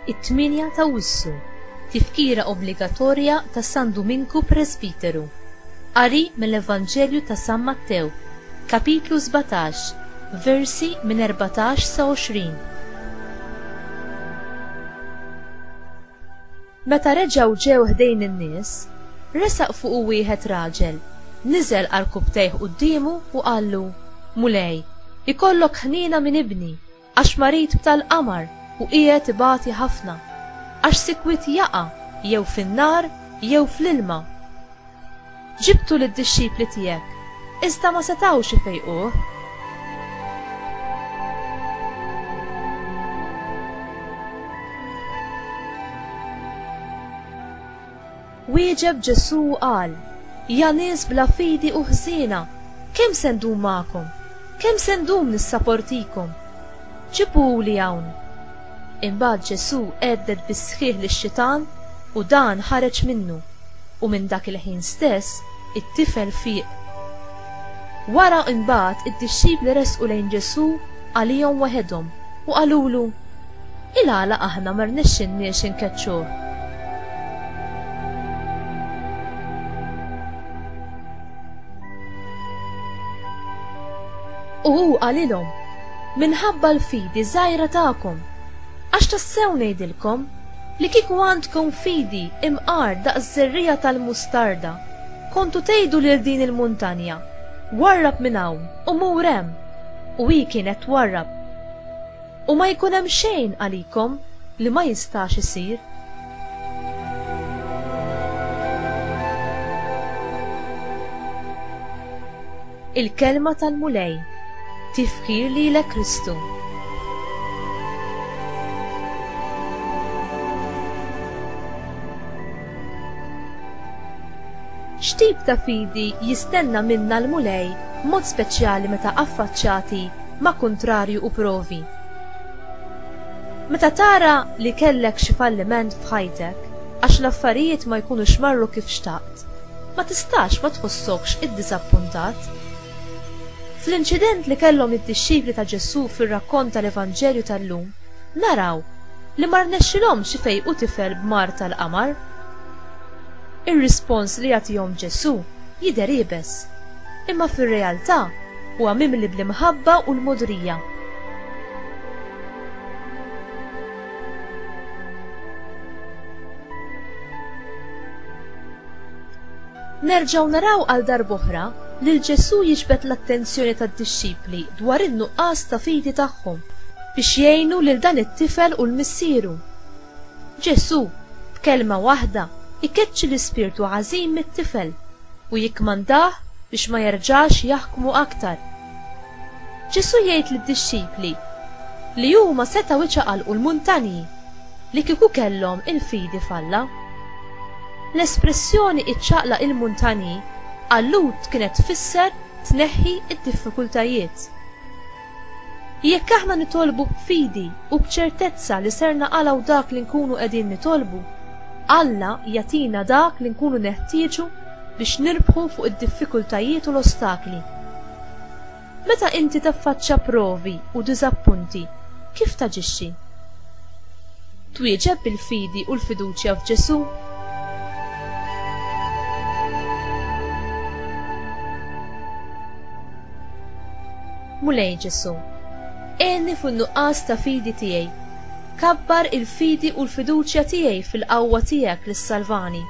it-8 ta' Wissu, tifkira obbligatorja ta' San Dominku Presbiteru. Qari mill-Evanġelju ta' San Mattew, kapitlu 17, versi minn 14 sa 20. Meta reġgħu ġew ħdejn in-nies, resaq fuqu wieħed raġel, niżel għal kubtejh qudiemu u qallu: Mulej, ikollok ħnina minn ibni, għax marit b'tal-qamar u qiegħed ibati ħafna, għax sikwit jaqa' jew fin-nar jew fl-ilma. Ġibtu lid-dixxipli tiegħek, iżda ma setgħux ifejquh. Wieġeb Ġesu u qal: Ja nies bla fidi u ħżiena, kemm se ndum magħkom? Kemm se ndum nissapportikom? Ġibuli hawn. Imbagħad Ġesu għeddet bis-sħiħ lix-xitan u dan ħareġ minnu, u minn dak il-ħin stess it-tifel fieq. Wara imbagħad id-dixxipli resqu lejn Ġesu għalihom waħedhom u qalulu: Il-għala aħna ma rnexxinniex inkeċċuh. U hu qalilhom: Minħabba l-fidi żgħira tagħkom, għax tassew ngħidilkom li kieku għandkom fidi imqar daqs żerrija tal-mustarda, kontu tgħidu lil din il-muntanja: Warrab minn hawn u mur hemm, u hi kienet twarrab. U ma jkun hemm xejn għalikom li ma jistax isir. Il-kelma tal-mulej, tifkir lilek Kristu. X'tip ta' fidi jistenna minna l-mulej mod speċjali meta affaċċjati ma' kuntrarju u provi? Meta tara li kellek xi falliment f'ħajtek għax l-affarijiet ma jkunux marru kif xtaqt, ma tistax ma tħossokx id-diżappuntat? Fl-inċident li kellhom id-dixxipli ta' Ġesu fir-rakkont tal-Evanġelju tal-lum, naraw li ma rnexxilhomx ifejqu tifel b'mar tal-qamar. Ir-rispons li jagħtihom Ġesu jidher iebes, imma fir-realtà huwa mimli bl-imħabba u l-modrija. Nerġgħu naraw għal darb'oħra lil Ġesu jiġbed l-attenzjoni tad-dixxipli dwar in-nuqqas ta' fidi tagħhom biex jgħinu lil dan it-tifel u l-missieru. Ġesu b'kelma waħda ikeċċi l-ispirtu ħażin mit-tifel u jikkmandah biex ma jerġax jaħkmu aktar. Ġesu jgħid lid-dixxipli li huma setgħu iċaqalqu l-muntanji li kieku kellhom il-fidi falla. L-espressjoni iċċaqla il-muntanji għallut kienet tfisser tneħħi id-diffikultajiet. Jekk aħna nitolbu b'fidi u b'ċertezza li ser naqalgħu dak li nkunu qegħdin nitolbu, Alla jagħtina dak li nkunu neħtieġu biex nirbħu fuq id-diffikultajiet u l-ostakli. Meta inti taffaċċja provi u diżappunti, kif taġixxi? Twieġeb bil-fidi u l-fiduċja f'Ġesu? Mulej Ġesu, għenni fuq nuqqas ta' fidi tiegħi, kabbar il-fidi u l-fiduċja tiegħi fil-qawwa tiegħek li ssalvani.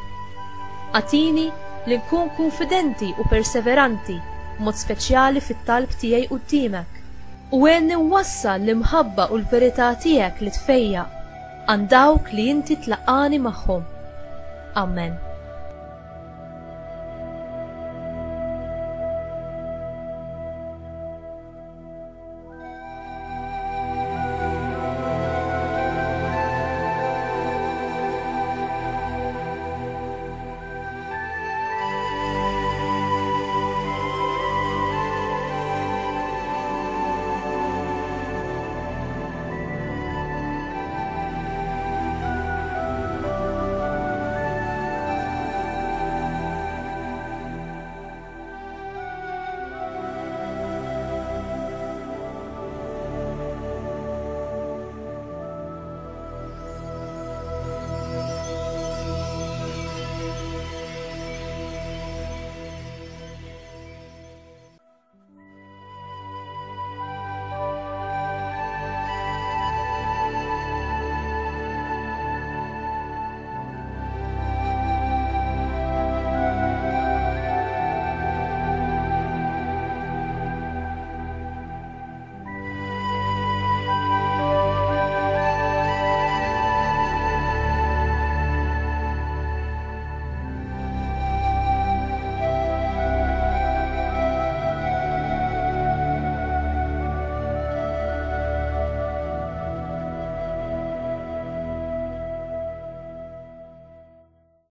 Għatini li nkun konfidenti u perseveranti mod speċjali fit-talb tiegħi quddiemek, u għenni nwassal l-imħabba u l-verità tiegħek li tfejjaq għand dawk li inti tlaqqani magħhom. Amen.